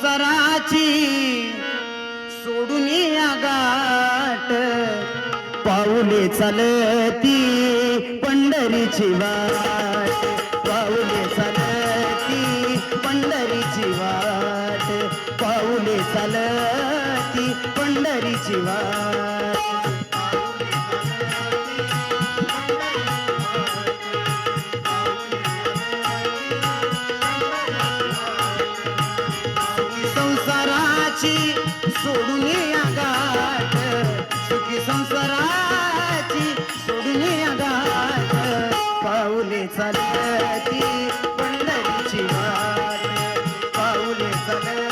सराची सोडून गाठ पाऊले चालती पंढरीची वाट पाऊले चालती पंढरीची वाट पाऊले चालती पंढरीची वाट संसाराची सोडून गाठ सुखी संसाराची सोडून गाठ पाऊले चालती पंढरीची वाट पाऊले चालती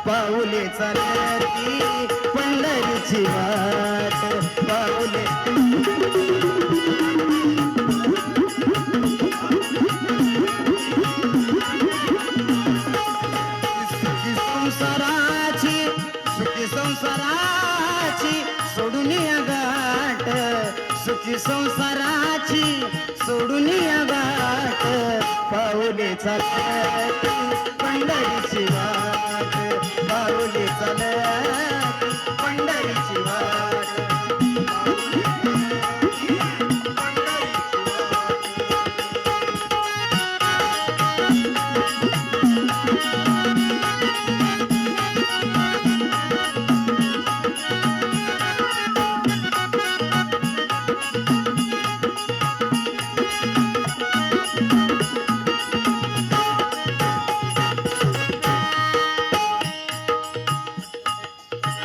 पाऊले चालती पंढरीची वाट पाऊले सुखी संसाराची सोडून गाठ सुखी संसाराची सोडून गाठ पाऊले चालती पंढरीची वाट पाऊले चालती पंढरीची वाट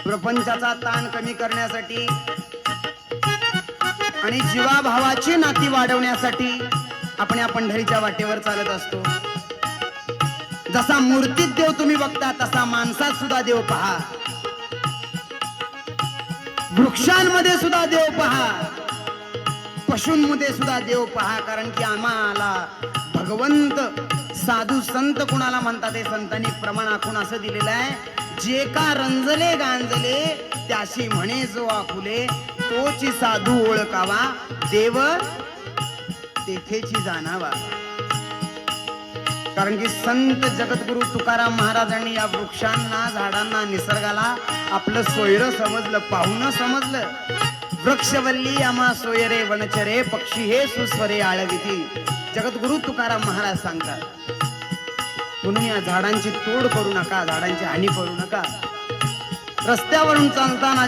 प्रपंचाचा ताण कमी करण्यासाठी आणि जीवाभावाची नाती वाढवण्यासाठी आपण या पंढरीच्या वाटेवर चालत असतो. जसा मूर्तीत देव तुम्ही बघता तसा माणसात सुद्धा देव पहा, वृक्षांमध्ये सुद्धा देव पहा, पशूंमध्ये सुद्धा देव पहा. कारण की आम्हाला भगवंत साधू संत कुणाला म्हणतात हे संतांनी प्रमाण आखून असं दिलेलं आहे, जे का रंजले गांजले त्याशी म्हणे जो आकुले तोची साधू ओळखावा देव तेथेची जाणावा. कारण की संत जगद्गुरु तुकाराम महाराजांनी या वृक्षांना झाडांना निसर्गाला आपलं सोयरं समजलं, पाहुणं समजलं. वृक्षवल्ली आम्हा सोयरे वनचरे पक्षी हे सुस्वरे आळविती जगद्गुरु तुकाराम महाराज सांगतात. म्हणून या झाडांची तोड करू नका, झाडांची हानी करू नका. रस्त्यावरून चालताना